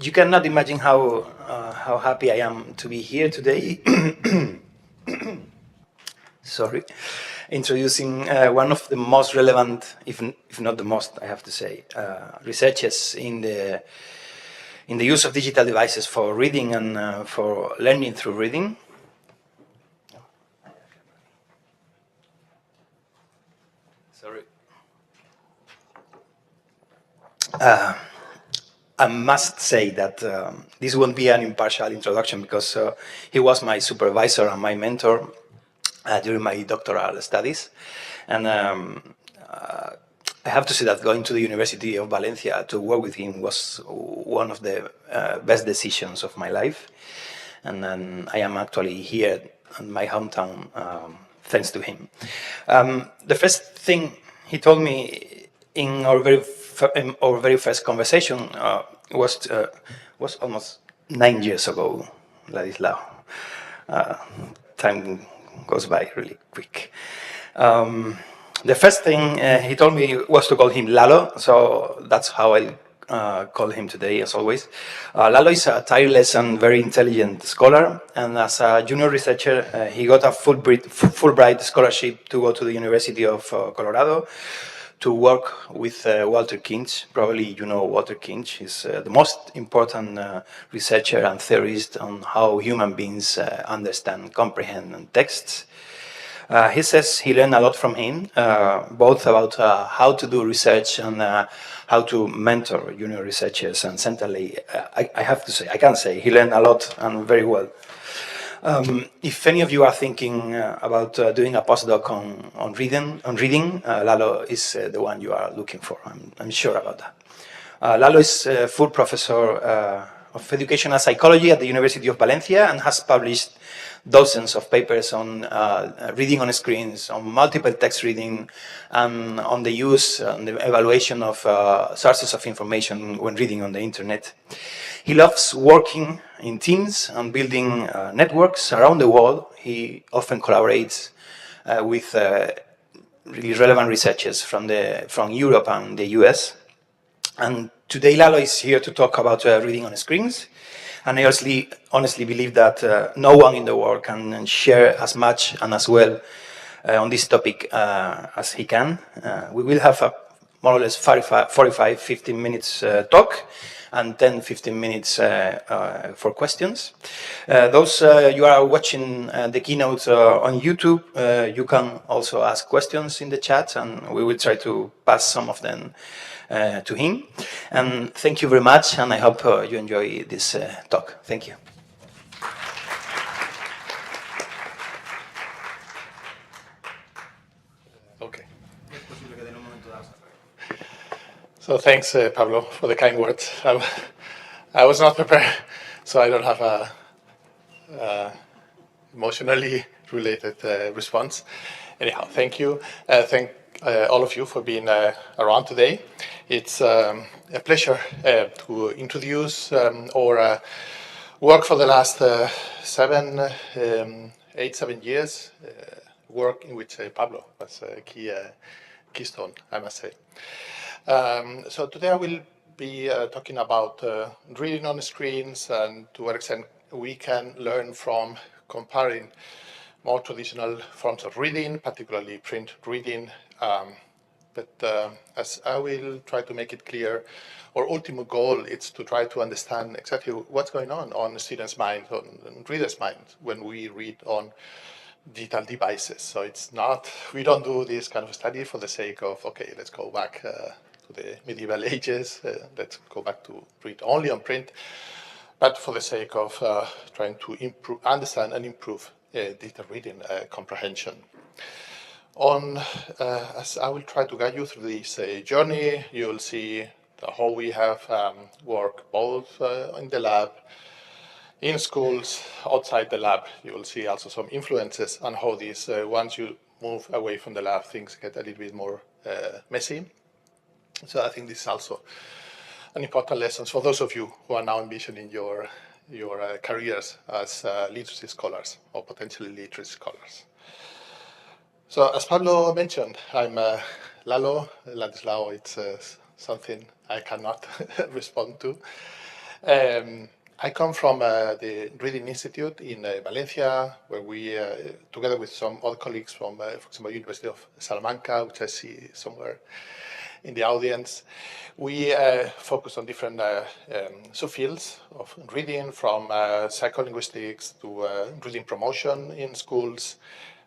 You cannot imagine how happy I am to be here today. Sorry, introducing one of the most relevant, if not the most, I have to say, researchers in the use of digital devices for reading and for learning through reading. Sorry. I must say that this won't be an impartial introduction because he was my supervisor and my mentor during my doctoral studies. And I have to say that going to the University of Valencia to work with him was one of the best decisions of my life. And I am actually here in my hometown thanks to him. The first thing he told me in our very first conversation was almost 9 years ago, Ladislao. Time goes by really quick. The first thing he told me was to call him Lalo, so that's how I call him today, as always. Lalo is a tireless and very intelligent scholar, and as a junior researcher, he got a Fulbright scholarship to go to the University of Colorado to work with Walter Kinch. Probably you know Walter Kinch. He's the most important researcher and theorist on how human beings understand, comprehend texts. He says he learned a lot from him, both about how to do research and how to mentor junior researchers. And centrally, I have to say, I can say, he learned a lot and very well. If any of you are thinking about doing a postdoc on reading, Lalo is the one you are looking for. I'm sure about that. Lalo is a full professor of educational psychology at the University of Valencia and has published dozens of papers on reading on screens, on multiple text reading, and on the use and the evaluation of sources of information when reading on the internet. He loves working in teams and building networks around the world. He often collaborates with really relevant researchers from Europe and the US. And today Lalo is here to talk about reading on screens. And I honestly believe that no one in the world can share as much and as well on this topic as he can. We will have a more or less 45, 15 minutes talk and 10, 15 minutes for questions. Those you are watching the keynote on YouTube, you can also ask questions in the chat and we will try to pass some of them to him. And thank you very much, and I hope you enjoy this talk. Thank you. Okay. So thanks, Pablo, for the kind words. I was not prepared, so I don't have a emotionally related response. Anyhow, thank you. Thank all of you for being around today. It's a pleasure to introduce our work for the last 7 years, work in which Pablo was a keystone, I must say. So today I will be talking about reading on screens and to what extent we can learn from comparing more traditional forms of reading, particularly print reading. But as I will try to make it clear, our ultimate goal is to try to understand exactly what's going on students' minds, on readers' minds when we read on digital devices. So it's not, we don't do this kind of study for the sake of, okay, let's go back to the medieval ages, let's go back to read only on print, but for the sake of trying to understand and improve digital reading comprehension. As I will try to guide you through this journey, you will see how we have worked both in the lab, in schools, outside the lab. You will see also some influences on how these, once you move away from the lab, things get a little bit more messy. So I think this is also an important lesson for those of you who are now envisioning your careers as literacy scholars or potentially literacy scholars. So as Pablo mentioned, I'm Ladislao. It's something I cannot respond to. I come from the Reading Institute in Valencia, where we, together with some other colleagues from, for example, University of Salamanca, which I see somewhere in the audience, we focus on different subfields of reading, from psycholinguistics to reading promotion in schools,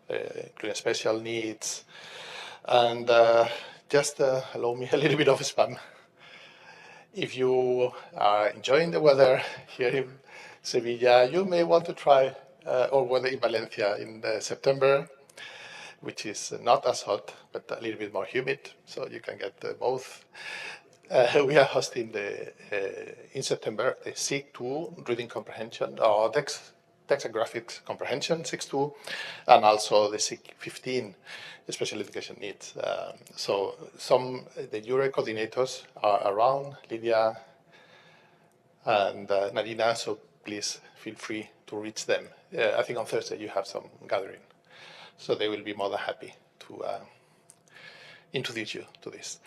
including special needs. And just allow me a little bit of spam. If you are enjoying the weather here in Sevilla, you may want to try our weather in Valencia in September, which is not as hot, but a little bit more humid, so you can get both. We are hosting in September the SIG2 reading comprehension, or text and graphics comprehension, SIG2, and also the SIG15 special education needs. So the JURE coordinators are around, Lydia and Nadina, so please feel free to reach them. I think on Thursday you have some gathering, so they will be more than happy to introduce you to this.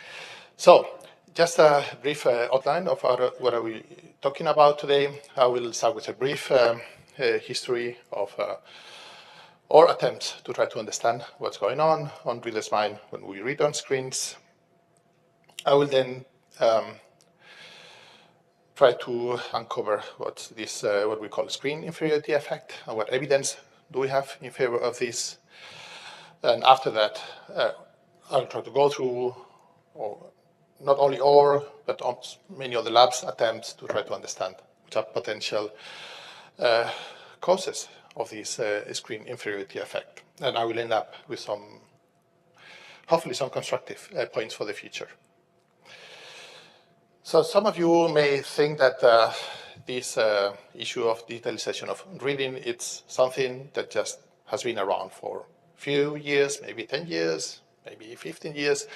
So just a brief outline of what are we talking about today. I will start with a brief history of our attempts to try to understand what's going on readers' mind when we read on screens. I will then try to uncover what we call screen inferiority effect, and what evidence do we have in favor of this. And after that, I'll try to go through not only our, but many of the labs' attempts to try to understand which are potential causes of this screen inferiority effect. And I will end up with hopefully some constructive points for the future. So some of you may think that this issue of digitalization of reading, it's something that just has been around for a few years, maybe 10 years, maybe 15 years.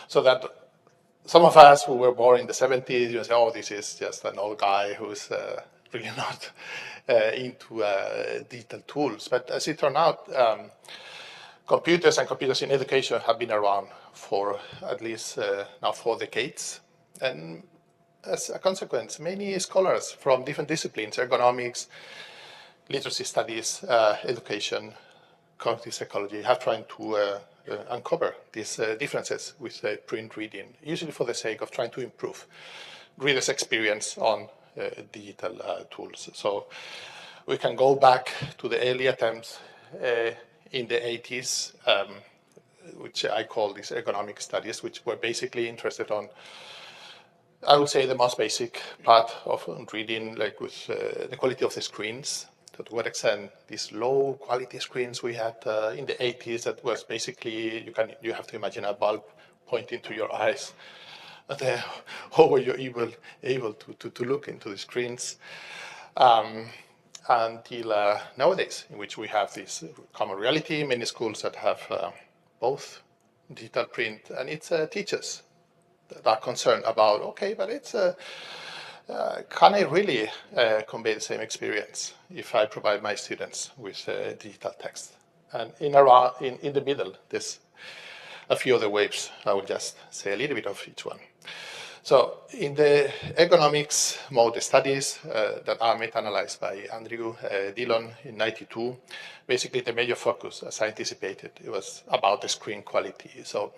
So that some of us who were born in the 70s, you say, oh, this is just an old guy who's really not into digital tools. But as it turned out, computers and computers in education have been around for at least now 4 decades. And as a consequence, many scholars from different disciplines, ergonomics, literacy studies, education, cognitive psychology, have tried to uncover these differences with print reading, usually for the sake of trying to improve readers' experience on digital tools. So we can go back to the early attempts in the 80s, which I call these ergonomic studies, which were basically interested on, I would say, the most basic part of reading, like with the quality of the screens. To what extent these low quality screens we had in the 80s, that was basically, you have to imagine a bulb pointing to your eyes. And how were you able to look into the screens? Until nowadays, in which we have this common reality, many schools that have both digital print, and it's teachers that are concerned about, okay, but it's can I really convey the same experience if I provide my students with digital text? And in the middle, there's a few other waves. I will just say a little bit of each one. So in the ergonomics mode studies that are meta-analyzed by Andrew Dillon in '92, basically the major focus, as I anticipated, it was about the screen quality. So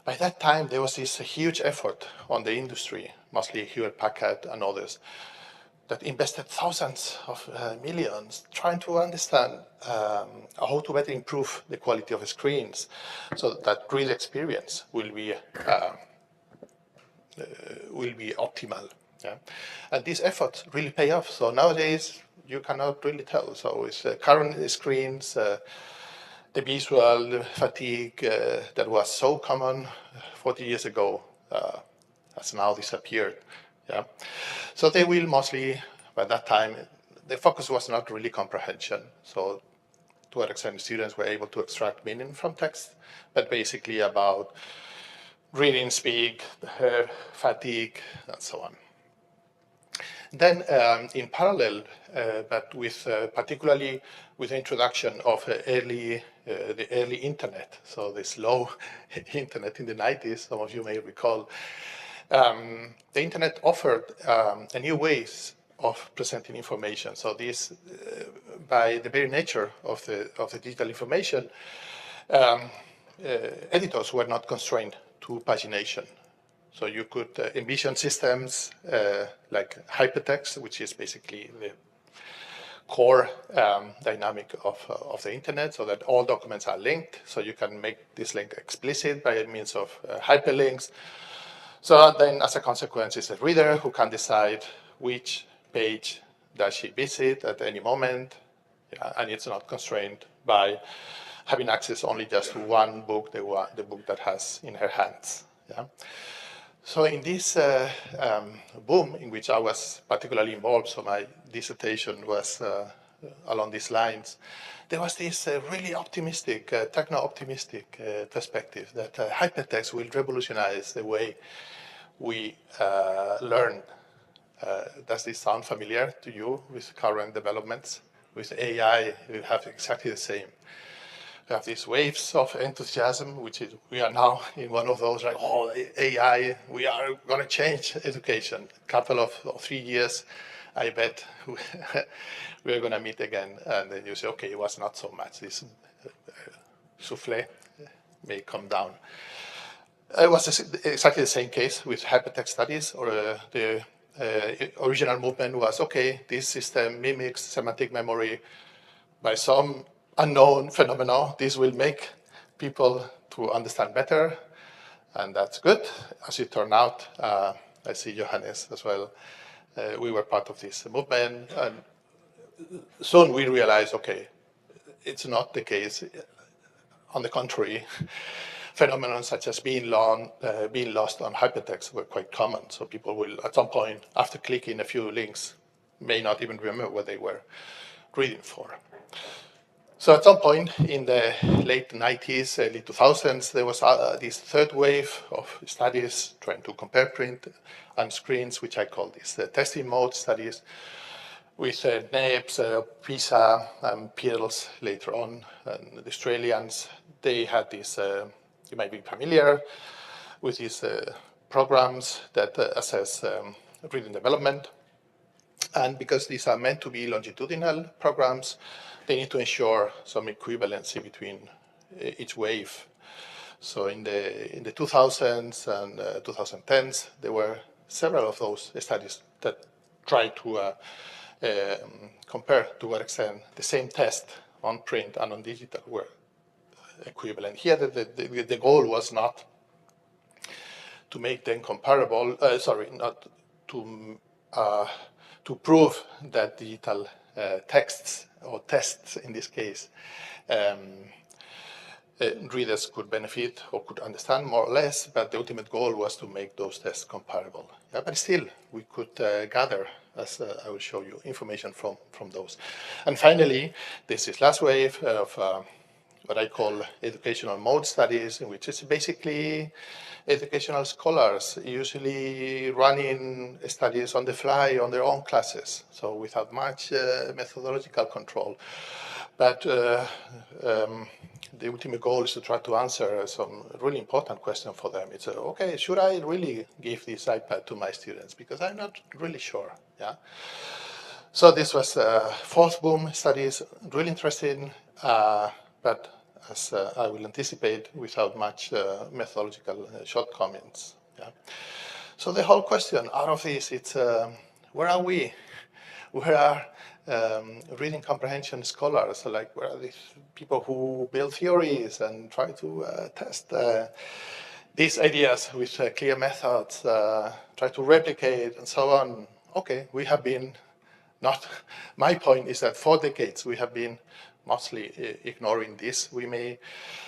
by that time, there was this huge effort on the industry, mostly Hewlett-Packard and others, that invested thousands of millions trying to understand how to better improve the quality of the screens so that reader experience will be optimal. Yeah? And these efforts really pay off. So nowadays, you cannot really tell. So with current screens, the visual fatigue that was so common 40 years ago has now disappeared. Yeah? So they will mostly, by that time, the focus was not really comprehension. So to what extent students were able to extract meaning from text, but basically about reading speed, fatigue, and so on. Then in parallel, but with particularly with the introduction of early the early internet, so the slow internet in the 90s, some of you may recall. The internet offered a new ways of presenting information. So this, by the very nature of the digital information, editors were not constrained to pagination. So you could envision systems like hypertext, which is basically the core dynamic of the internet, so that all documents are linked. So you can make this link explicit by means of hyperlinks. So then, as a consequence, it's a reader who can decide which page does she visit at any moment, and it's not constrained by having access only just to one book, the book that has in her hands. Yeah? So in this boom, in which I was particularly involved, so my dissertation was along these lines, there was this really optimistic, techno-optimistic perspective that hypertext will revolutionize the way we learn. Does this sound familiar to you with current developments? With AI, we have exactly the same. We have these waves of enthusiasm, which is, we are now in one of those, like, oh, AI, we are going to change education. A couple of 3 years, I bet we're going to meet again. And then you say, okay, it was not so much. This souffle may come down. It was exactly the same case with hypertext studies, or the original movement was, okay, this system mimics semantic memory by some unknown phenomenon. This will make people to understand better, and that's good. As it turned out, I see Johannes as well. We were part of this movement, and soon we realized, okay, it's not the case. On the contrary, phenomena such as being lost on hypertext were quite common. So people will, at some point, after clicking a few links, may not even remember what they were reading for. So at some point in the late 90s, early 2000s, there was this third wave of studies trying to compare print and screens, which I call these testing mode studies, with NEPS, PISA, and PIRLS later on, and the Australians. They had this, you might be familiar with these programs that assess reading development. And because these are meant to be longitudinal programs, they need to ensure some equivalency between each wave. So in the 2000s and 2010s, there were several of those studies that tried to compare to what extent the same test on print and on digital were equivalent. Here, the goal was not to make them comparable, not to prove that digital texts, or tests in this case, readers could benefit or could understand more or less, but the ultimate goal was to make those tests comparable. Yeah, but still, we could gather, as I will show you, information from those. And finally, this is last wave of what I call educational mode studies, in which it's basically educational scholars usually running studies on the fly on their own classes, so without much methodological control. But the ultimate goal is to try to answer some really important question for them. It's, okay, should I really give this iPad to my students? Because I'm not really sure, yeah? So this was fourth boom studies, really interesting, but as I will anticipate, without much methodological shortcomings. Yeah. So the whole question out of this, it's where are we? Where are reading comprehension scholars? So like, where are these people who build theories and try to test these ideas with clear methods, try to replicate and so on? Okay, we have been not, my point is that for decades we have been mostly ignoring this.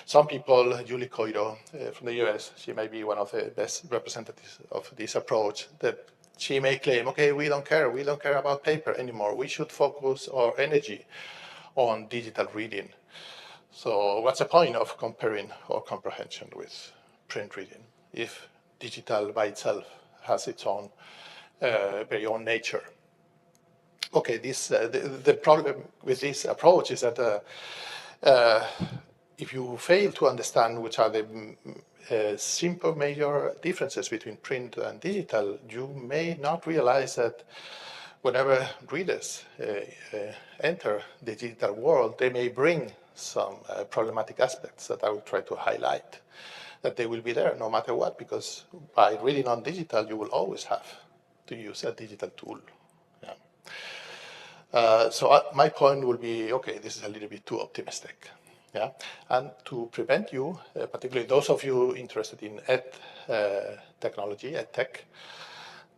Some people, Julie Coiro from the US, she may be one of the best representatives of this approach, that she may claim, okay, we don't care about paper anymore. We should focus our energy on digital reading. So what's the point of comparing our comprehension with print reading if digital by itself has its own very own nature? Okay, the problem with this approach is that if you fail to understand which are the simple major differences between print and digital, you may not realize that whenever readers enter the digital world, they may bring some problematic aspects that I will try to highlight, that they will be there no matter what, because by reading on digital, you will always have to use a digital tool. Yeah. My point will be, okay, this is a little bit too optimistic. Yeah, and to prevent you, particularly those of you interested in technology, ed tech,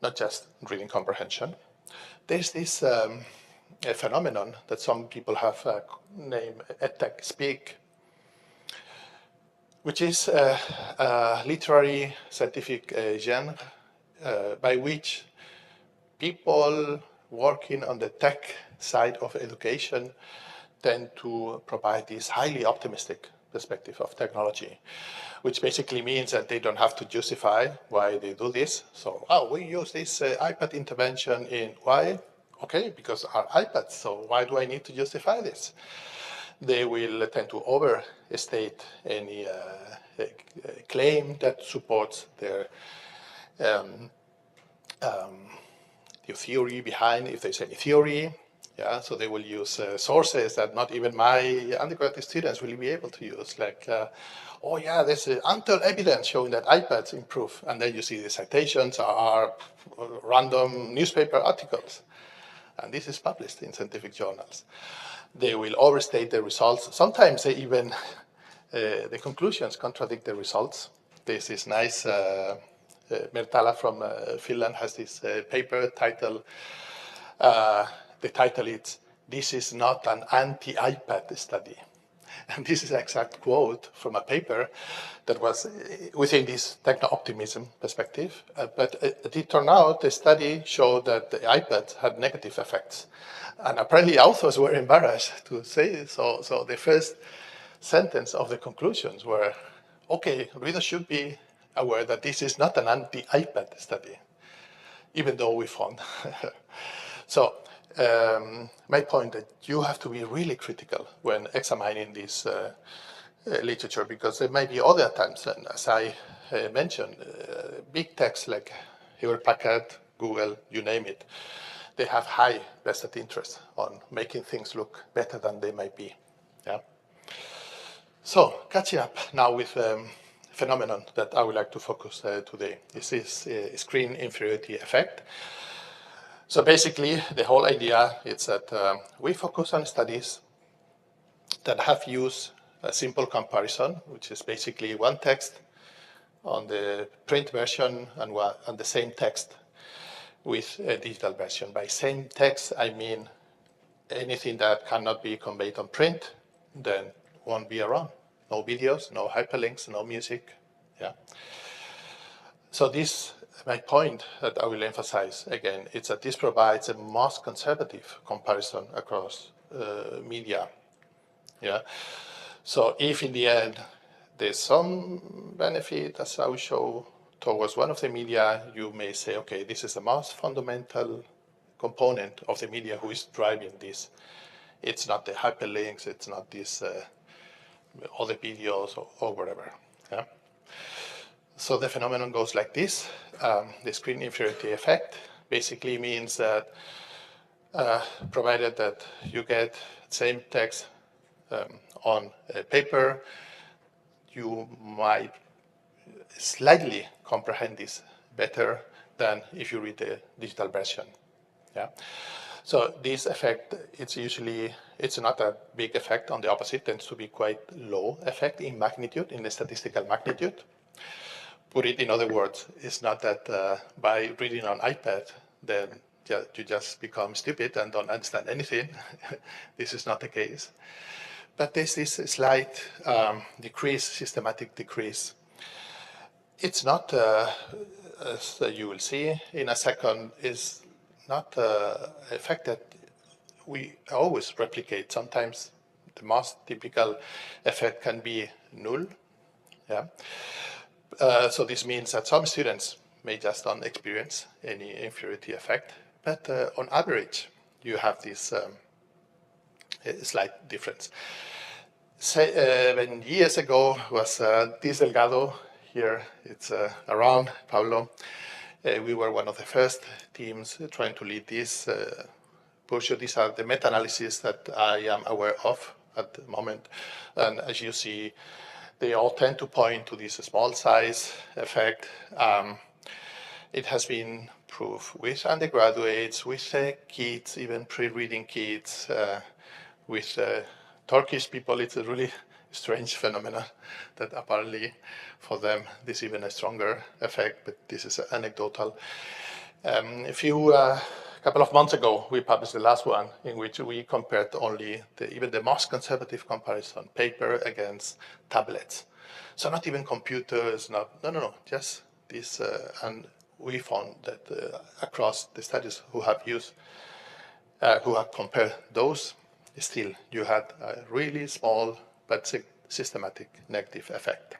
not just reading comprehension, there's this a phenomenon that some people have named edtech speak, which is a literary scientific genre by which people working on the tech side of education tend to provide this highly optimistic perspective of technology, which basically means that they don't have to justify why they do this. So, we use this iPad intervention in why? Okay, because our iPads, so why do I need to justify this? They will tend to overstate any claim that supports their the theory behind, if there's any theory. Yeah, so they will use sources that not even my undergraduate students will be able to use, like, oh yeah, there's ample evidence showing that iPads improve, and then you see the citations are random newspaper articles, and this is published in scientific journals. They will overstate the results. Sometimes they even, the conclusions contradict the results. There's this nice, Mertala from Finland has this paper title. The title is, "This is not an anti-iPad study." And this is an exact quote from a paper that was within this techno-optimism perspective. But it turned out the study showed that the iPad had negative effects. And apparently authors were embarrassed to say it. So the first sentence of the conclusions were, okay, readers should be aware that this is not an anti-iPad study, even though we found. So my point that you have to be really critical when examining this literature, because there may be other times, and as I mentioned, big techs like Hewlett-Packard, Google, you name it, they have high vested interest on making things look better than they might be. Yeah. So catching up now with phenomenon that I would like to focus today. This is screen inferiority effect. So basically, the whole idea is that we focus on studies that have used a simple comparison, which is basically one text on the print version and the same text with a digital version. By same text, I mean anything that cannot be conveyed on print, then won't be around. No videos, no hyperlinks, no music. Yeah. So this, my point that I will emphasize again, is that this provides a most conservative comparison across media. Yeah. So if in the end there's some benefit, as I will show, towards one of the media, you may say, okay, this is the most fundamental component of the media who is driving this. It's not the hyperlinks, it's not this other videos or whatever. Yeah. So the phenomenon goes like this. The screen inferiority effect basically means that provided that you get same text on paper, you might slightly comprehend this better than if you read the digital version. Yeah. So this effect, it's not a big effect. On the opposite, tends to be quite low effect in magnitude, in the statistical magnitude. Put it in other words, it's not that by reading on iPad, then you just become stupid and don't understand anything. This is not the case. But there's this slight decrease, systematic decrease. It's not, as you will see in a second, is not effect that we always replicate. Sometimes the most typical effect can be null. Yeah. So this means that some students may just don't experience any inferiority effect, but on average, you have this slight difference. 7 years ago was this Delgado here. It's around Pablo. We were one of the first teams trying to lead this. These are the meta-analyses that I am aware of at the moment. And as you see, they all tend to point to this small size effect. It has been proved with undergraduates, with kids, even pre-reading kids, with Turkish people. It's a really strange phenomenon that apparently for them this is even a stronger effect, but this is anecdotal. A couple of months ago, we published the last one in which we compared only even the most conservative comparison paper against tablets. So not even computers, no, just this. And we found that across the studies who have compared those, still you had a really small but systematic negative effect,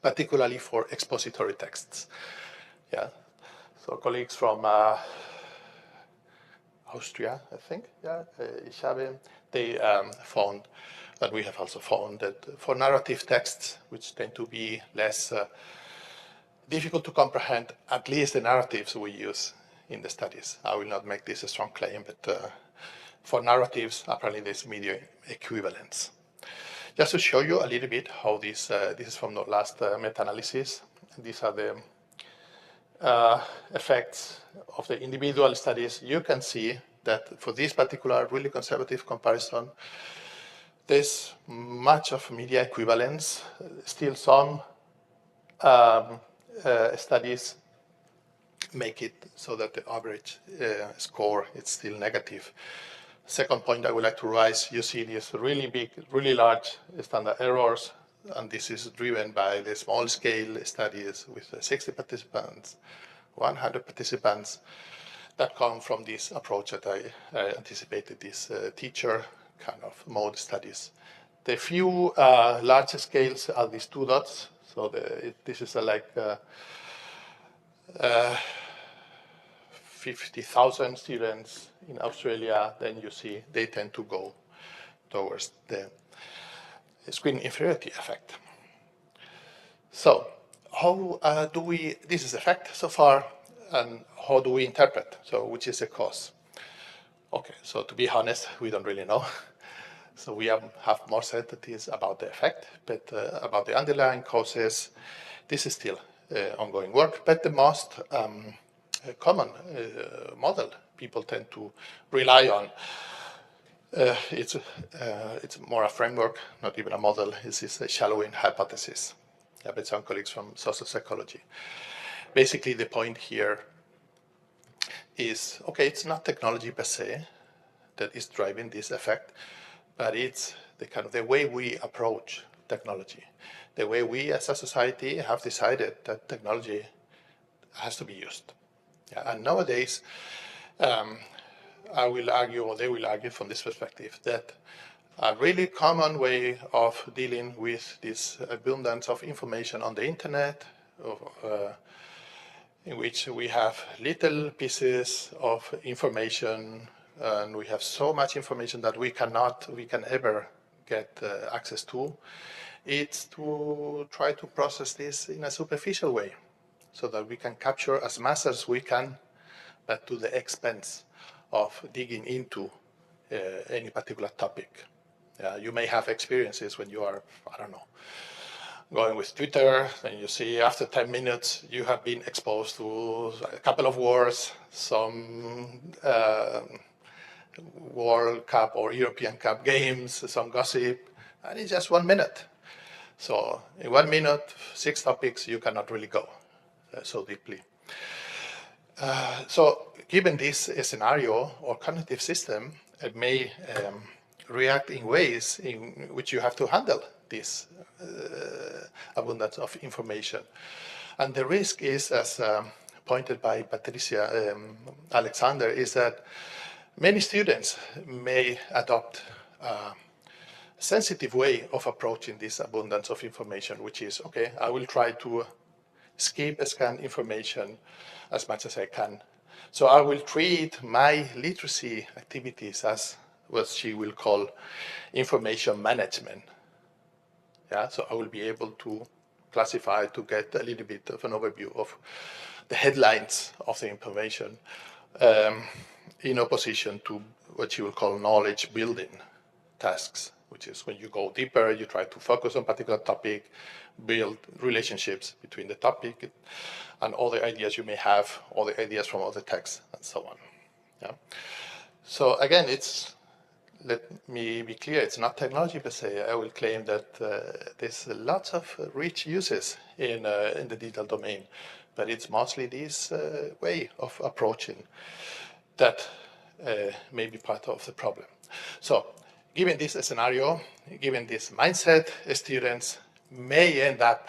particularly for expository texts. Yeah. So colleagues from Austria, I think, they found, and we have also found that for narrative texts, which tend to be less difficult to comprehend, at least the narratives we use in the studies. I will not make this a strong claim, but for narratives, apparently there's medium equivalence. Just to show you a little bit how this is from the last meta-analysis. These are the effects of the individual studies. You can see that for this particular really conservative comparison, there's much of media equivalence. Still some studies make it so that the average score is still negative. Second point I would like to raise, you see these really big, really large standard errors, and this is driven by the small scale studies with 60 participants, 100 participants that come from this approach that I anticipated, this teacher kind of mode studies. The few larger scales are these two dots. So this is like 50,000 students in Australia. Then you see they tend to go towards the screen inferiority effect. So how do we, this is effect so far, and how do we interpret? So which is the cause? Okay, so to be honest, we don't really know. So we have more certainties about the effect, but about the underlying causes, this is still ongoing work. But the most common model people tend to rely on, it's more a framework, not even a model. This is a shallowing hypothesis by some colleagues from social psychology. Basically, the point here is, okay, it's not technology per se that is driving this effect, but it's the way we approach technology, the way we as a society have decided that technology has to be used. Yeah, and nowadays, I will argue, or they will argue from this perspective, that a really common way of dealing with this abundance of information on the internet, in which we have little pieces of information, and we have so much information that we can ever get access to. It's to try to process this in a superficial way, so that we can capture as much as we can, but to the expense of digging into any particular topic. You may have experiences when you are, I don't know, going with Twitter, and you see after 10 minutes you have been exposed to a couple of wars, some World Cup or European Cup games, some gossip, and it's just 1 minute. So in 1 minute, 6 topics, you cannot really go so deeply. So given this scenario, or cognitive system, it may react in ways in which you have to handle this abundance of information. And the risk is, as pointed by Patricia Alexander, is that many students may adopt a sensitive way of approaching this abundance of information, which is, okay, I will try to scan information as much as I can. So I will treat my literacy activities as what she will call information management. Yeah, so I will be able to classify, to get a little bit of an overview of the headlines of the information in opposition to what you will call knowledge building tasks, which is when you go deeper, you try to focus on a particular topic, build relationships between the topic and all the ideas you may have, all the ideas from other texts, and so on. Yeah. So again, let me be clear, it's not technology per se. I will claim that there's lots of rich uses in the digital domain, but it's mostly this way of approaching that may be part of the problem. So given this scenario, given this mindset, students may end up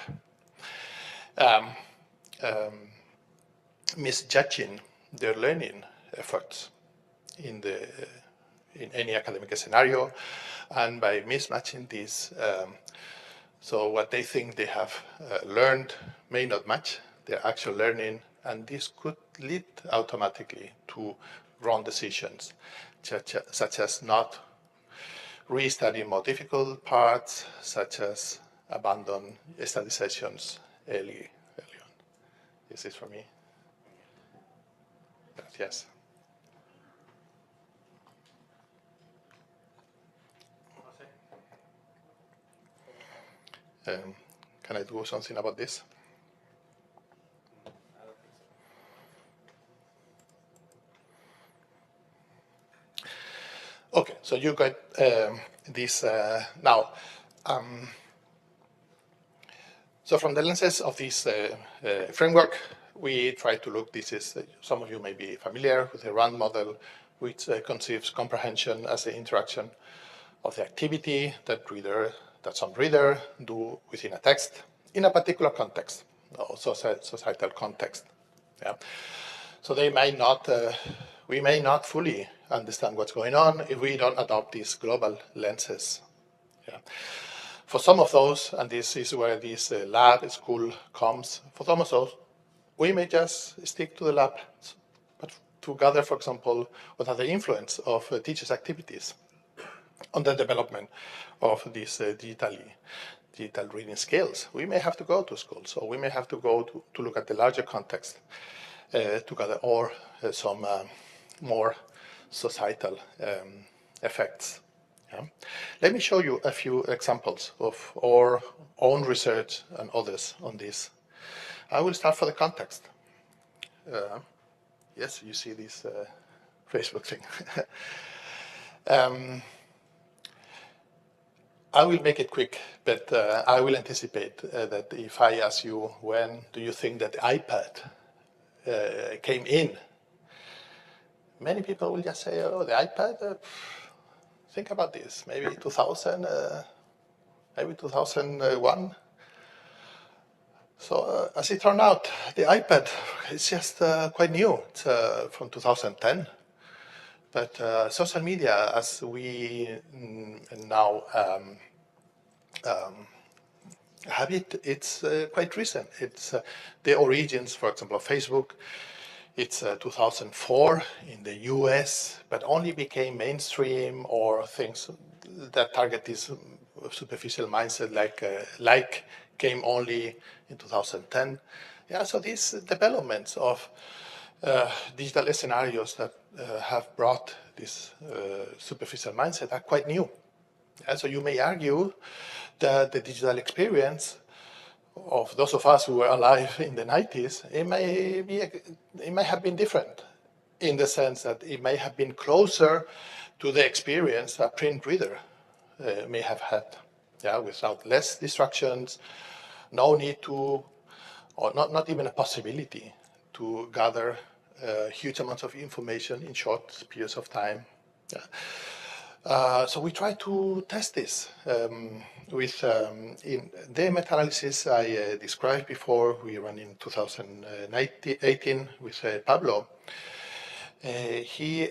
misjudging their learning efforts in any academic scenario, and by mismatching this, so what they think they have learned may not match their actual learning, and this could lead automatically to wrong decisions, such as not restudying more difficult parts, such as abandon study sessions early on. This is for me. Yes. Can I do something about this? Okay, so you got this now. So from the lenses of this framework, we try to look, some of you may be familiar with the RAND model, which conceives comprehension as the interaction of the activity that some reader do within a text in a particular context, or societal context. Yeah. So we may not fully understand what's going on if we don't adopt these global lenses. Yeah. For some of those, and this is where this lab school comes, for some of those, we may just stick to the lab, but to gather, for example, what are the influence of teachers' activities on the development of these digital reading skills. We may have to go to school, so we may have to go to look at the larger context together, or some more societal effects. Yeah. Let me show you a few examples of our own research and others on this. I will start for the context. Yes, you see this Facebook thing. I will make it quick, but I will anticipate that if I ask you, when do you think that the iPad came in? Many people will just say, oh, the iPad, think about this, maybe 2000, maybe 2001. So as it turned out, the iPad is just quite new. It's from 2010. But social media, as we now have it, it's quite recent. It's the origins, for example, of Facebook. It's 2004 in the US, but only became mainstream, or things that target this superficial mindset, like came only in 2010. Yeah, so these developments of digital scenarios that have brought this superficial mindset are quite new. And so you may argue that the digital experience of those of us who were alive in the 90s, it may have been different, in the sense that it may have been closer to the experience a print reader may have had, yeah, without less distractions, no need to, or not even a possibility to gather huge amounts of information in short periods of time. Yeah. So we try to test this with in the meta-analysis I described before. We ran in 2018 with Pablo. He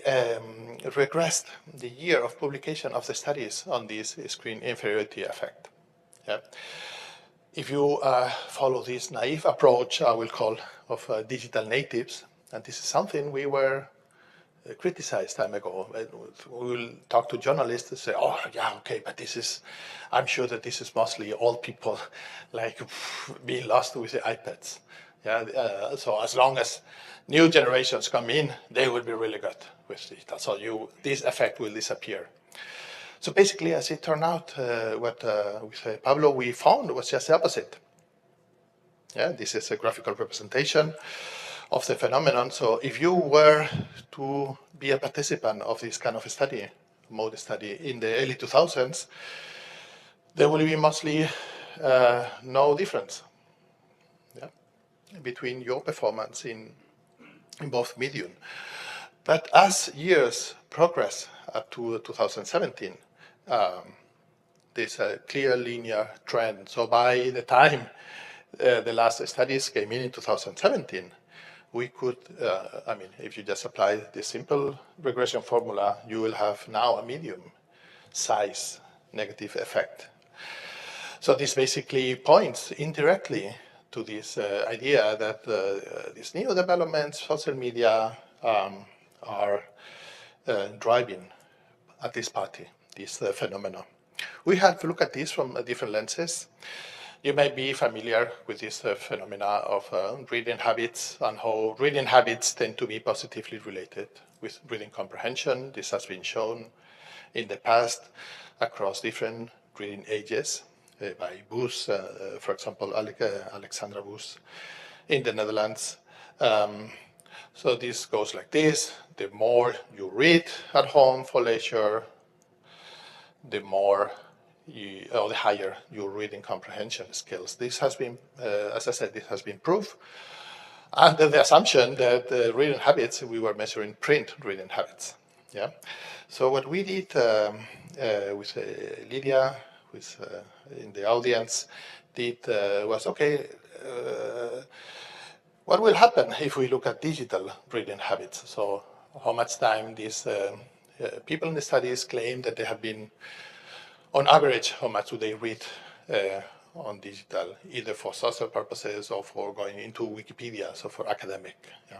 regressed the year of publication of the studies on this screen inferiority effect. Yeah. If you follow this naive approach, I will call, of digital natives, and this is something we were criticized time ago. We will talk to journalists and say, oh, yeah, okay, but I'm sure that this is mostly old people like being lost with the iPads. Yeah, so as long as new generations come in, they will be really good with digital. So this effect will disappear. So basically, as it turned out, what with Pablo we found was just the opposite. Yeah, this is a graphical representation of the phenomenon. So if you were to be a participant of this kind of a study, mode study in the early 2000s, there will be mostly no difference between your performance in both medium. But as years progress up to 2017, there's a clear linear trend. So by the time the last studies came in 2017, we could, if you just apply the simple regression formula, you will have now a medium size negative effect. So this basically points indirectly to this idea that these new developments, social media, are driving at this party, this phenomenon. We have to look at this from different lenses. You may be familiar with this phenomena of reading habits and how reading habits tend to be positively related with reading comprehension. This has been shown in the past across different reading ages by Boos, for example, Alexandra Boos in the Netherlands. So this goes like this. The more you read at home for leisure, the higher your reading comprehension skills. This has been, as I said, this has been proved under the assumption that reading habits, we were measuring print reading habits. Yeah. So what we did with Lydia, who's in the audience, was, okay, what will happen if we look at digital reading habits? So how much time these people in the studies claim that they have been, on average, how much do they read on digital, either for social purposes or for going into Wikipedia, so for academic. Yeah.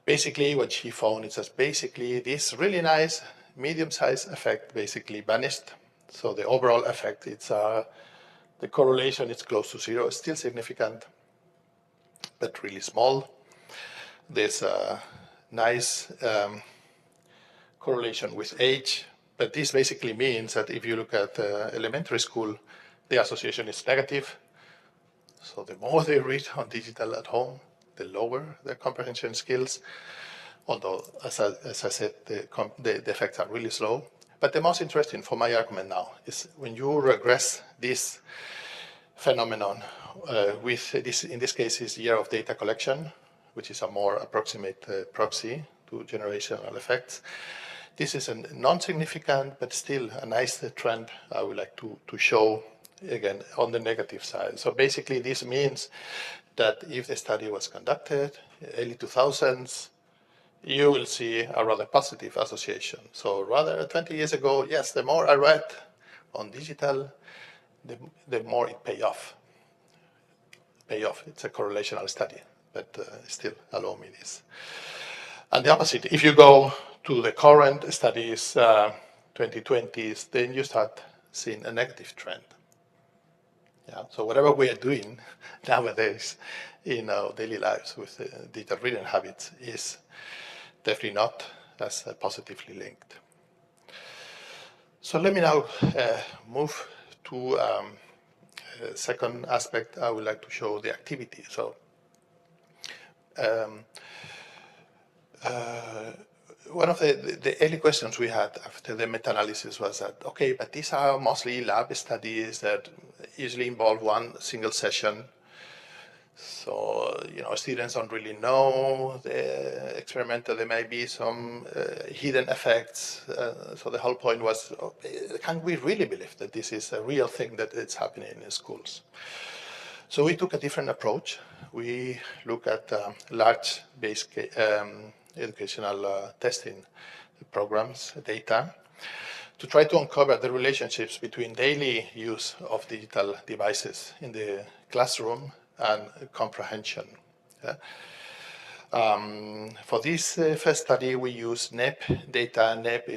Basically, what she found is that basically this really nice medium-sized effect basically vanished. So the overall effect, the correlation is close to zero. It's still significant, but really small. There's a nice correlation with age, but this basically means that if you look at elementary school, the association is negative. So the more they read on digital at home, the lower their comprehension skills. Although, as I said, the effects are really slow. But the most interesting for my argument now is when you regress this phenomenon with this, in this case, is year of data collection, which is a more approximate proxy to generational effects. This is a non-significant, but still a nice trend I would like to show, again, on the negative side. So basically, this means that if the study was conducted early 2000s, you will see a rather positive association. So rather 20 years ago, yes, the more I read on digital, the more it pay off. It's a correlational study, but still allow me this. And the opposite, if you go to the current studies, 2020s, then you start seeing a negative trend. Yeah, so whatever we are doing nowadays in our daily lives with digital reading habits is definitely not as positively linked. So let me now move to a second aspect. I would like to show the activity. So one of the early questions we had after the meta-analysis was that, okay, but these are mostly lab studies that usually involve one single session. So, students don't really know the experimental. There may be some hidden effects. So the whole point was, can we really believe that this is a real thing that it's happening in schools? So we took a different approach. We look at large-based educational testing programs, data, to try to uncover the relationships between daily use of digital devices in the classroom and comprehension. Yeah? For this first study, we use NEP data. NEP,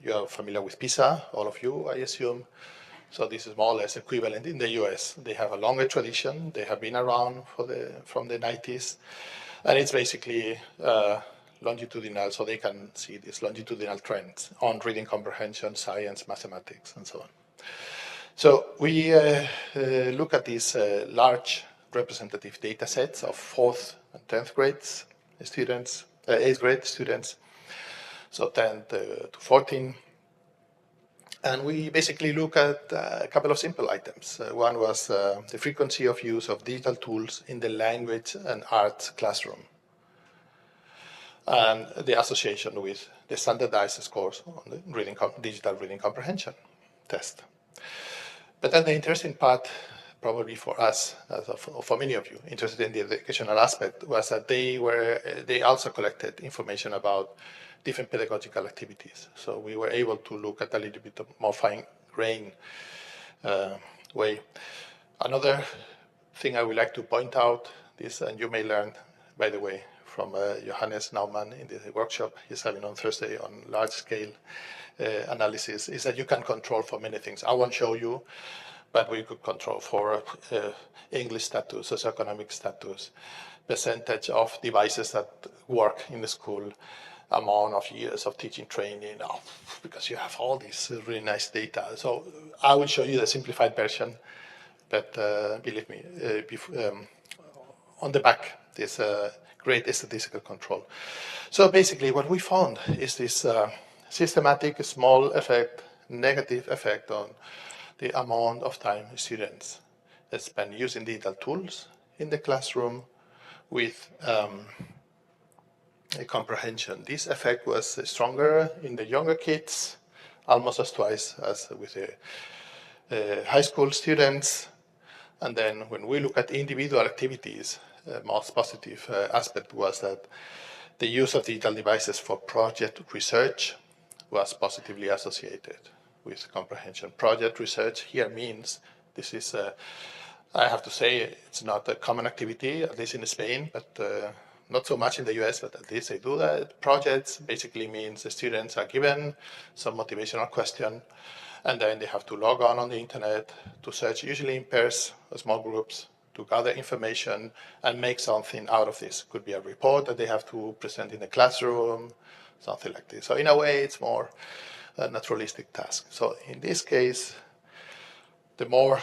you are familiar with PISA, all of you, I assume. So this is more or less equivalent in the US. They have a longer tradition. They have been around from the 90s. And it's basically longitudinal, so they can see these longitudinal trends on reading comprehension, science, mathematics, and so on. So we look at these large representative data sets of 4th and 10th grades students, 8th grade students, so 10 to 14. And we basically look at a couple of simple items. One was the frequency of use of digital tools in the language and arts classroom, and the association with the standardized scores on the digital reading comprehension test. But then the interesting part, probably for us, for many of you interested in the educational aspect, was that they also collected information about different pedagogical activities. So we were able to look at a little bit more fine-grained way. Another thing I would like to point out is, and you may learn, by the way, from Johannes Naumann in the workshop he's having on Thursday on large-scale analysis, is that you can control for many things. I won't show you, but we could control for English status, socioeconomic status, percentage of devices that work in the school, amount of years of teaching training, because you have all this really nice data. So I will show you the simplified version, but believe me, on the back, there's a great statistical control. So basically what we found is this systematic small effect, negative effect on the amount of time students spend using digital tools in the classroom with a comprehension. This effect was stronger in the younger kids, almost as twice as with the high school students. And then when we look at individual activities, most positive aspect was that the use of digital devices for project research was positively associated with comprehension. Project research here means this is, I have to say, it's not a common activity, at least in Spain, but not so much in the US, but at least they do that. Projects basically means the students are given some motivational question, and then they have to log on the internet to search, usually in pairs or small groups, to gather information and make something out of this. Could be a report that they have to present in the classroom, something like this. So in a way, it's more a naturalistic task. So in this case, the more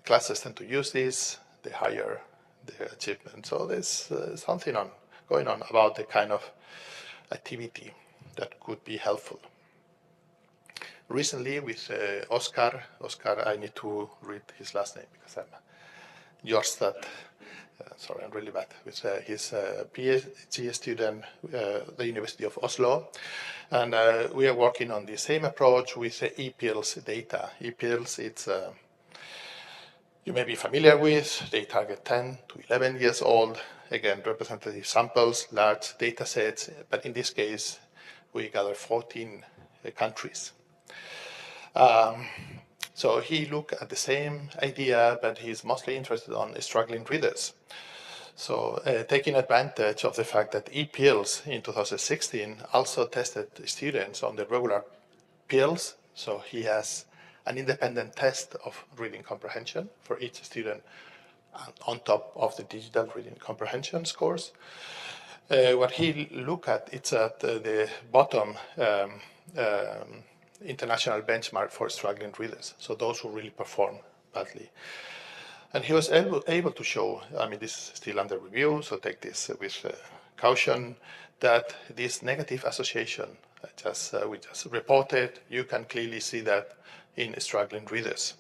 classes tend to use this, the higher the achievement. So there's something going on about the kind of activity that could be helpful. Recently with Oscar, I need to read his last name because I'm Jorstad. Sorry, I'm really bad. With his PhD student, the University of Oslo. And we are working on the same approach with e-pills data. E-pills, it's you may be familiar with. They target 10 to 11 years old. Again, representative samples, large data sets. But in this case, we gather 14 countries. So he looked at the same idea, but he's mostly interested on struggling readers. So taking advantage of the fact that e-pills in 2016 also tested students on the regular pills. So he has an independent test of reading comprehension for each student on top of the digital reading comprehension scores. What he looked at, it's at the bottom international benchmark for struggling readers, so those who really perform badly. And he was able to show, I mean, this is still under review, so take this with caution, that this negative association we just reported, you can clearly see that in struggling readers.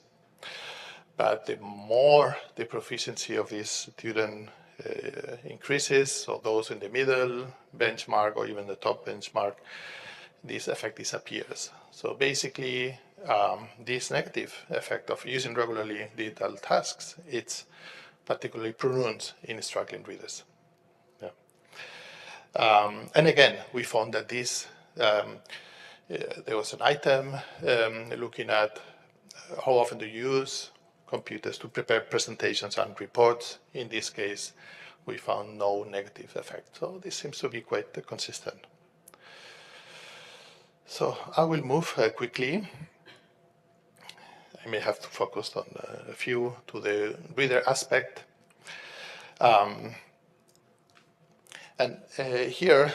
But the more the proficiency of this student increases, so those in the middle benchmark or even the top benchmark, this effect disappears. So basically, this negative effect of using regularly digital tasks, it's particularly pronounced in struggling readers. Yeah. And again, we found that this, there was an item looking at how often do you use computers to prepare presentations and reports. In this case, we found no negative effect. So this seems to be quite consistent. So I will move quickly. I may have to focus on a few to the reader aspect. And here,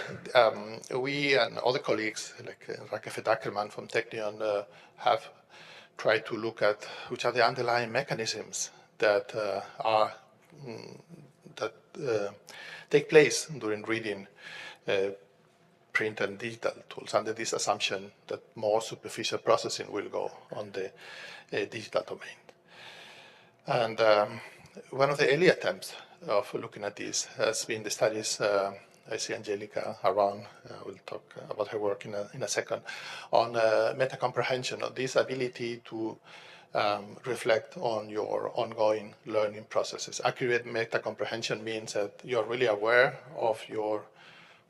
we and other colleagues, like Rakefe Ackerman from Technion, have tried to look at which are the underlying mechanisms that take place during reading print and digital tools, under this assumption that more superficial processing will go on the digital domain. And one of the early attempts of looking at this has been the studies, I see Angelica around, we'll talk about her work in a second, on meta-comprehension, of this ability to reflect on your ongoing learning processes. Accurate meta-comprehension means that you're really aware of your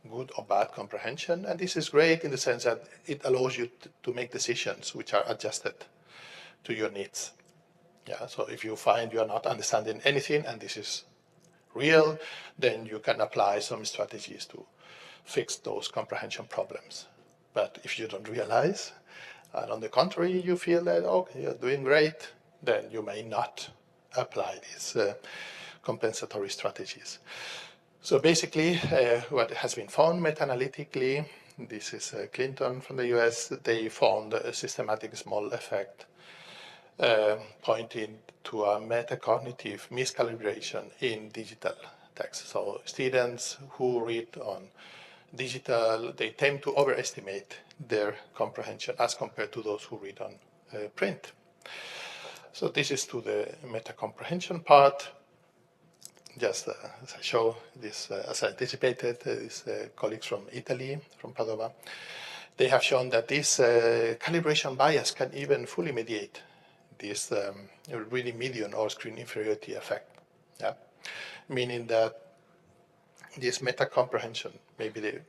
good or bad comprehension, and this is great in the sense that it allows you to make decisions which are adjusted to your needs. Yeah, so if you find you are not understanding anything and this is real, then you can apply some strategies to fix those comprehension problems. But if you don't realize, and on the contrary, you feel that, okay, you're doing great, then you may not apply these compensatory strategies. So basically, what has been found meta-analytically, this is Clinton from the US, they found a systematic small effect pointing to a metacognitive miscalibration in digital text. So students who read on digital, they tend to overestimate their comprehension as compared to those who read on print. So this is to the meta-comprehension part. Just as I show this, as I anticipated, these colleagues from Italy, from Padova, they have shown that this calibration bias can even fully mediate this really median or screen inferiority effect. Yeah? Meaning that this meta-comprehension may be the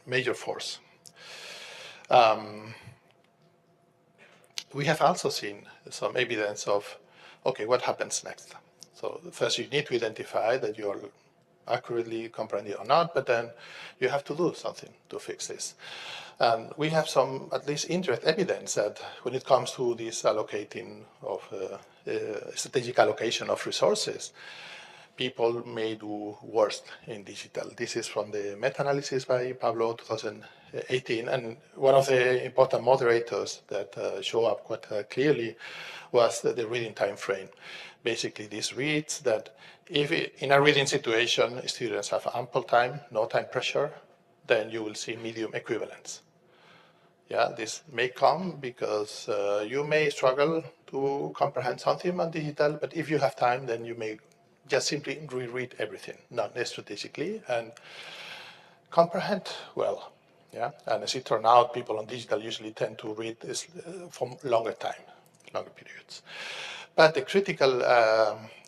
major force. We have also seen some evidence of, okay, what happens next? So first you need to identify that you're accurately comprehending or not, but then you have to do something to fix this. And we have some, at least indirect evidence that when it comes to this allocating of strategic allocation of resources, people may do worse in digital. This is from the meta-analysis by Pablo 2018, and one of the important moderators that show up quite clearly was the reading time frame. Basically, this reads that if in a reading situation students have ample time, no time pressure, then you will see medium equivalence. Yeah, this may come because you may struggle to comprehend something on digital, but if you have time, then you may just simply reread everything, not strategically, and comprehend well. Yeah, and as it turned out, people on digital usually tend to read this for longer time, longer periods. But the critical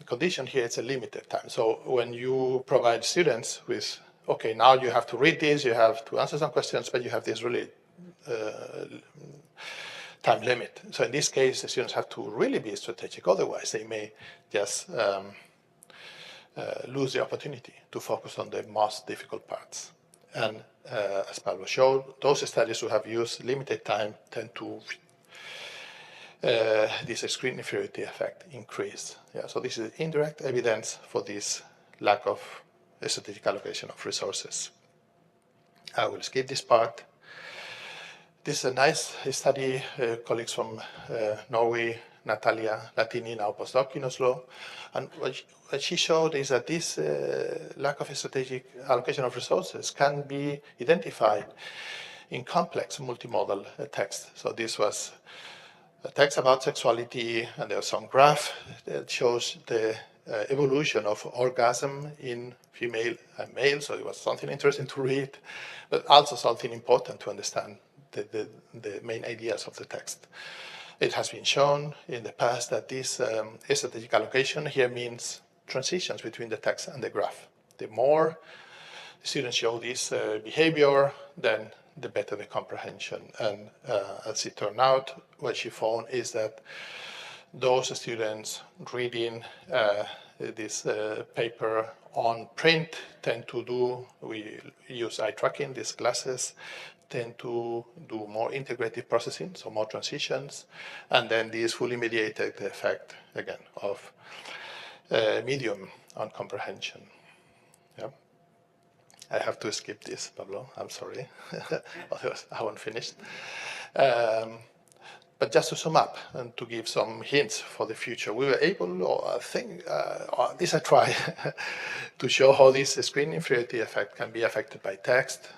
condition here is a limited time. So when you provide students with, okay, now you have to read this, you have to answer some questions, but you have this really time limit. So in this case, the students have to really be strategic. Otherwise, they may just lose the opportunity to focus on the most difficult parts. And as Pablo showed, those studies who have used limited time tend to this screen inferiority effect increase. Yeah, so this is indirect evidence for this lack of strategic allocation of resources. I will skip this part. This is a nice study, colleagues from Norway, Natalia Latini, now postdoc in Oslo. And what she showed is that this lack of strategic allocation of resources can be identified in complex multimodal text. So this was a text about sexuality, and there's some graph that shows the evolution of orgasm in female and male. So it was something interesting to read, but also something important to understand the main ideas of the text. It has been shown in the past that this strategic allocation here means transitions between the text and the graph. The more students show this behavior, then the better the comprehension. And as it turned out, what she found is that those students reading this paper on print tend to do, we use eye tracking, these glasses tend to do more integrative processing, so more transitions, and then this fully mediated effect, again, of medium on comprehension. Yeah. I have to skip this, Pablo, I'm sorry, otherwise I won't finish. But just to sum up and to give some hints for the future, we were able, or I think, or at least I try, to show how this screen inferiority effect can be affected by text,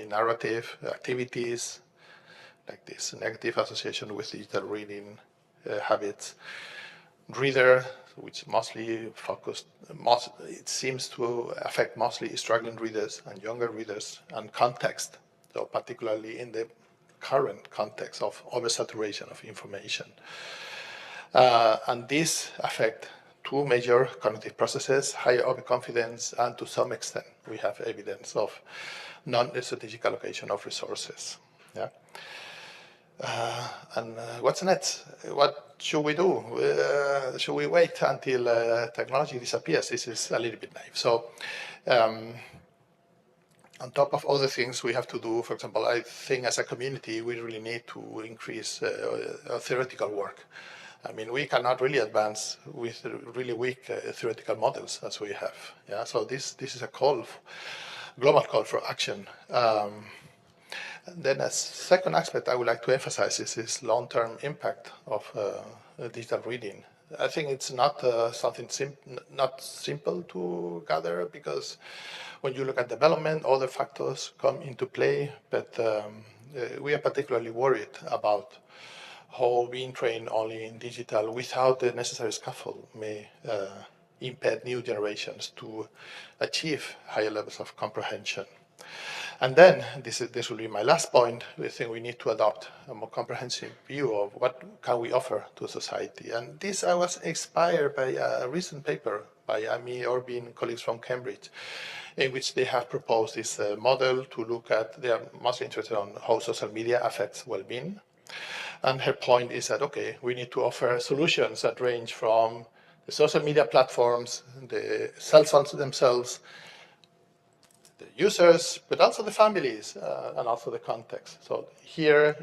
narrative, activities, like this negative association with digital reading habits, reader, which mostly focused, it seems to affect mostly struggling readers and younger readers, and context, so particularly in the current context of oversaturation of information. And this affect two major cognitive processes, higher overconfidence, and to some extent, we have evidence of non-strategic allocation of resources. Yeah. What's next? What should we do? Should we wait until technology disappears? This is a little bit naive. So, on top of other things we have to do, for example, I think as a community we really need to increase theoretical work. I mean, we cannot really advance with really weak theoretical models as we have. Yeah, so this is a global call for action. Then a second aspect I would like to emphasize is this long-term impact of digital reading. I think it's not something not simple to gather, because when you look at development, other factors come into play, but we are particularly worried about how being trained only in digital without the necessary scaffold may impede new generations to achieve higher levels of comprehension. And then, this will be my last point, I think we need to adopt a more comprehensive view of what can we offer to society. And this I was inspired by a recent paper by Amy Orbin and colleagues from Cambridge, in which they have proposed this model to look at, they are mostly interested on how social media affects well-being. And her point is that, okay, we need to offer solutions that range from the social media platforms, the cell phones themselves, the users, but also the families, and also the context. So here,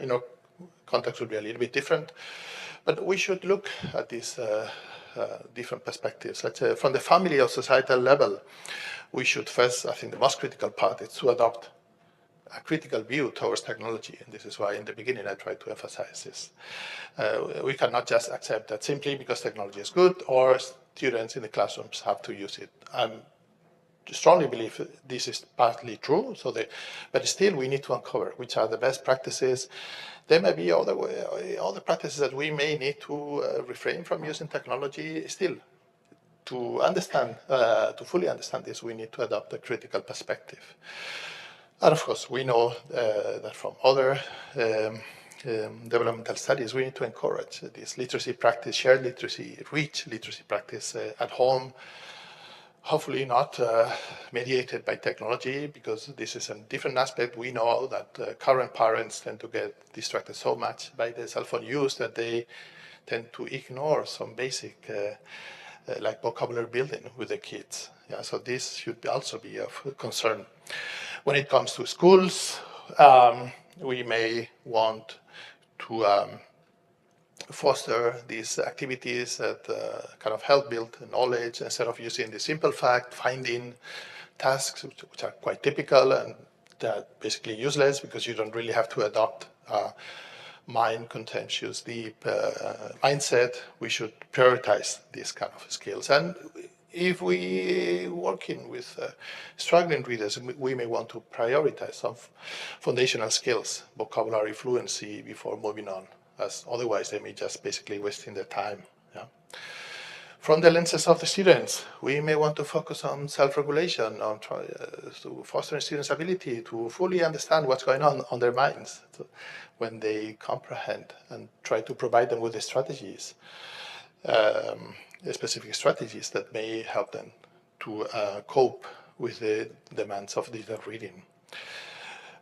context would be a little bit different, but we should look at these different perspectives. Let's say from the family or societal level, we should first, I think the most critical part is to adopt a critical view towards technology, and this is why in the beginning I tried to emphasize this. We cannot just accept that simply because technology is good or students in the classrooms have to use it. I strongly believe this is partly true, but still we need to uncover which are the best practices. There may be other practices that we may need to refrain from using technology still. To understand, to fully understand this, we need to adopt a critical perspective. And of course, we know that from other developmental studies, we need to encourage this literacy practice, shared literacy, rich literacy practice at home, hopefully not mediated by technology, because this is a different aspect. We know that current parents tend to get distracted so much by the cell phone use that they tend to ignore some basic like vocabulary building with the kids. Yeah, so this should also be of concern. When it comes to schools, we may want to foster these activities that kind of help build knowledge instead of using the simple fact-finding tasks, which are quite typical and they're basically useless because you don't really have to adopt mind contentious, deep mindset. We should prioritize these kind of skills. And if we working with struggling readers, we may want to prioritize some foundational skills, vocabulary fluency before moving on, as otherwise they may just basically wasting their time. Yeah. From the lenses of the students, we may want to focus on self-regulation, on fostering students' ability to fully understand what's going on their minds when they comprehend, and try to provide them with the strategies, specific strategies that may help them to cope with the demands of digital reading.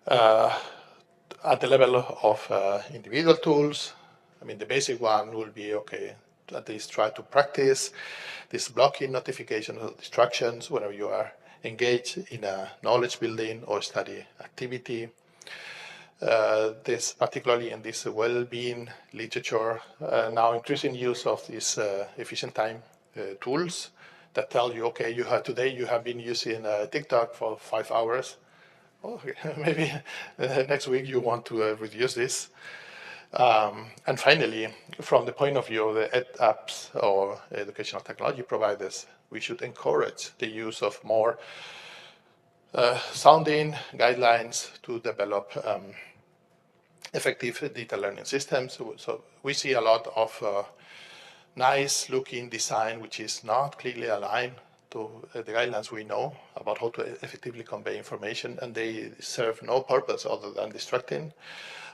At the level of individual tools, I mean, the basic one will be, okay, at least try to practice this blocking notifications or distractions whenever you are engaged in a knowledge building or study activity. This particularly in this well-being literature, now increasing use of these efficient time tools that tell you, okay, today you have been using TikTok for 5 hours. Oh, maybe next week you want to reduce this. And finally, from the point of view of the ed apps or educational technology providers, we should encourage the use of more sounding guidelines to develop effective data learning systems. So we see a lot of nice looking design which is not clearly aligned to the guidelines we know about how to effectively convey information, and they serve no purpose other than distracting.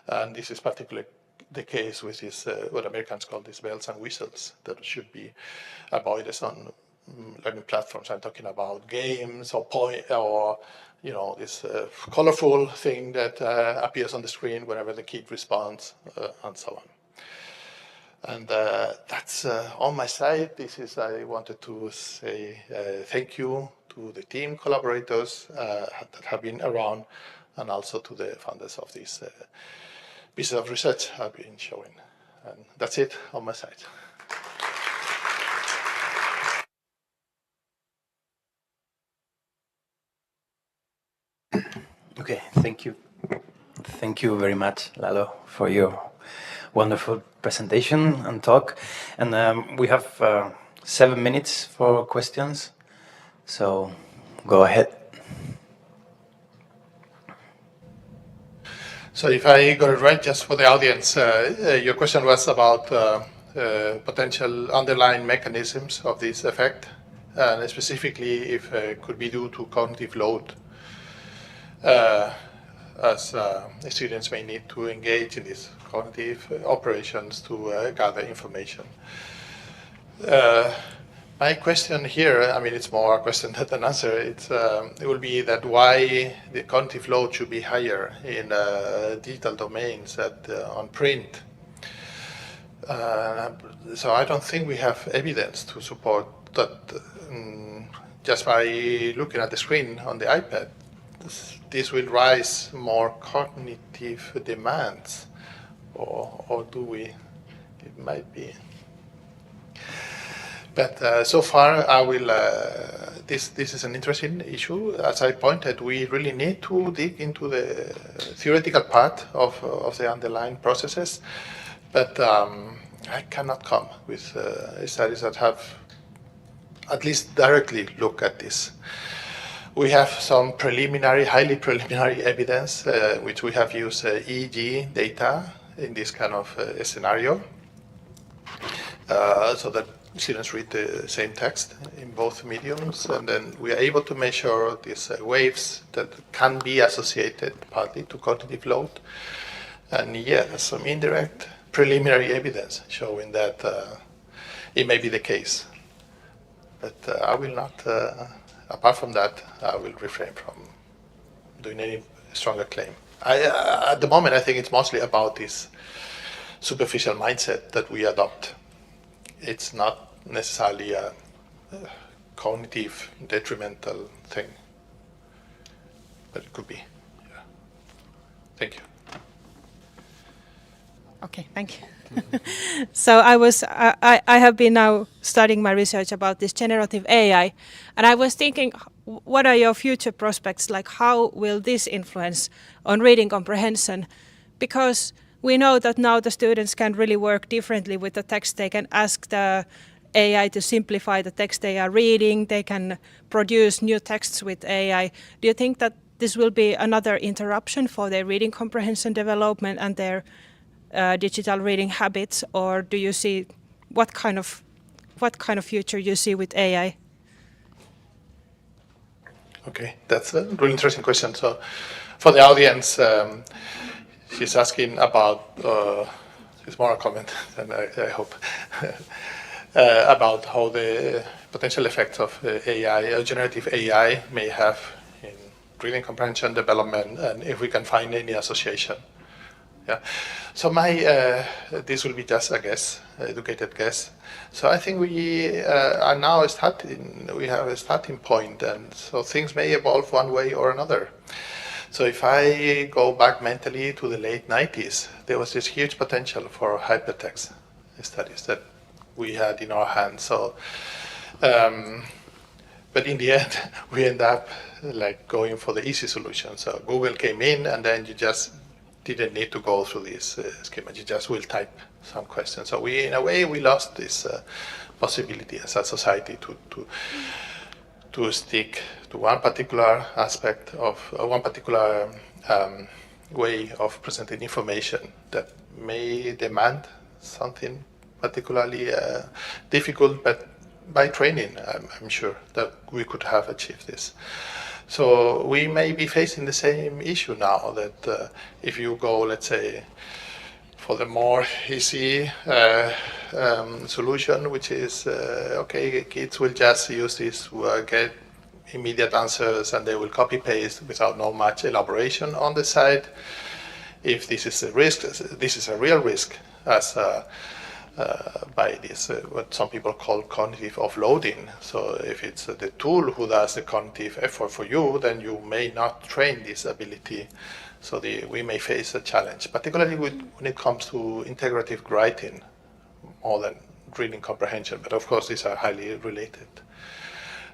And this is particularly the case with this, what Americans call these bells and whistles that should be avoided on learning platforms. I'm talking about games or this colorful thing that appears on the screen whenever the kid responds, and so on. And that's on my side. I wanted to say thank you to the team collaborators that have been around, and also to the founders of this piece of research I've been showing. And that's it on my side. Okay, thank you. Thank you very much, Lalo, for your wonderful presentation and talk. And we have 7 minutes for questions, so go ahead. So if I got it right, just for the audience, your question was about potential underlying mechanisms of this effect, and specifically if it could be due to cognitive load, as students may need to engage in these cognitive operations to gather information. My question here, I mean, it's more a question than an answer. It will be that why the cognitive load should be higher in digital domains than on print. So I don't think we have evidence to support that just by looking at the screen on the iPad, this will raise more cognitive demands, or do we? It might be. But so far, I will. This is an interesting issue. As I pointed, we really need to dig into the theoretical part of the underlying processes. But I cannot come with studies that have at least directly look at this. We have some preliminary, highly preliminary evidence, which we have used EEG data in this kind of scenario, so that students read the same text in both mediums, and then we are able to measure these waves that can be associated partly to cognitive load. And yeah, there's some indirect preliminary evidence showing that it may be the case. But I will not, apart from that, I will refrain from doing any stronger claim. At the moment, I think it's mostly about this superficial mindset that we adopt. It's not necessarily a cognitive detrimental thing, but it could be. Yeah. Thank you. Okay, thank you. So I have been now studying my research about this generative AI, and I was thinking, what are your future prospects? Like, how will this influence on reading comprehension? Because we know that now the students can really work differently with the text. They can ask the AI to simplify the text they are reading. They can produce new texts with AI. Do you think that this will be another interruption for their reading comprehension development and their digital reading habits, or do you see what kind of future you see with AI? Okay, that's a really interesting question. So, for the audience, she's asking about. It's more a comment than I hope about how the potential effects of AI, or generative AI, may have in reading comprehension development, and if we can find any association. Yeah. So this will be just a guess, educated guess. So I think we are now we have a starting point, and so things may evolve one way or another. So if I go back mentally to the late 90s, there was this huge potential for hypertext studies that we had in our hands. So, but in the end, we end up like going for the easy solution. So Google came in, and then you just didn't need to go through this schema. You just will type some questions. So in a way, we lost this possibility as a society to stick to one particular aspect of one particular way of presenting information that may demand something particularly difficult, but by training, I'm sure that we could have achieved this. So we may be facing the same issue now, that if you go, let's say, for the more easy solution, which is, okay, kids will just use this to get immediate answers, and they will copy-paste without no much elaboration on the side. If this is a risk, this is a real risk, as by this, what some people call cognitive offloading. So if it's the tool who does the cognitive effort for you, then you may not train this ability. So we may face a challenge, particularly when it comes to integrative writing, more than reading comprehension. But of course, these are highly related.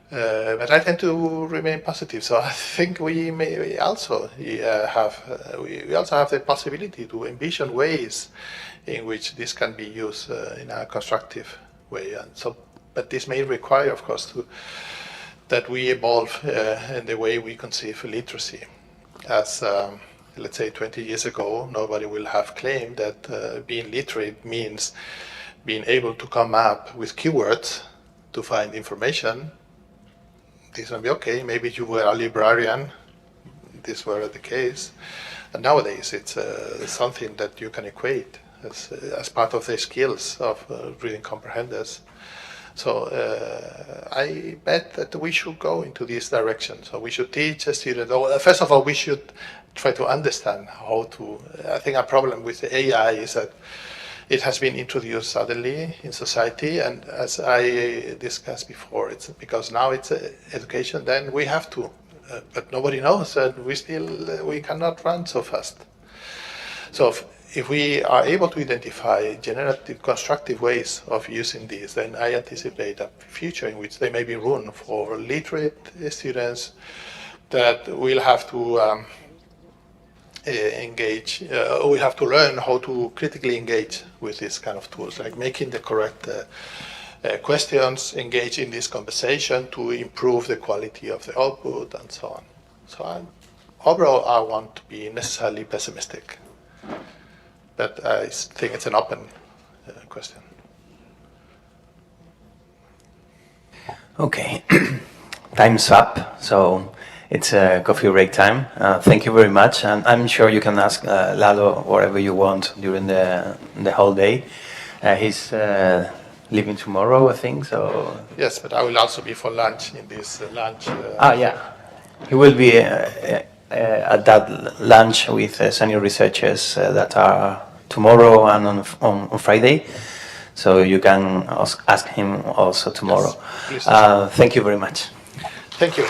But I tend to remain positive. So I think we may also have the possibility to envision ways in which this can be used in a constructive way. And so, but this may require, of course, that we evolve in the way we conceive literacy. As let's say 20 years ago, nobody will have claimed that being literate means being able to come up with keywords to find information. This will be okay. Maybe you were a librarian. This were the case. And nowadays, it's something that you can equate as part of the skills of reading comprehenders. So I bet that we should go into this direction. So we should teach a student. First of all, we should try to understand how to. I think a problem with the AI is that it has been introduced suddenly in society, and as I discussed before, it's because now it's education. Then we have to, but nobody knows, and we cannot run so fast. So if we are able to identify generative, constructive ways of using these, then I anticipate a future in which there may be room for literate students that will have to engage, we have to learn how to critically engage with these kind of tools, like making the correct questions, engage in this conversation to improve the quality of the output, and so on. So overall, I want to be necessarily pessimistic, but I think it's an open question. Okay, time's up. So it's coffee break time. Thank you very much, and I'm sure you can ask Lalo whatever you want during the whole day. He's leaving tomorrow, I think. So yes, but I will also be for lunch in this lunch. Yeah, he will be at that lunch with senior researchers that are tomorrow and on Friday. So you can ask him also tomorrow. Yes, thank you very much. Thank you.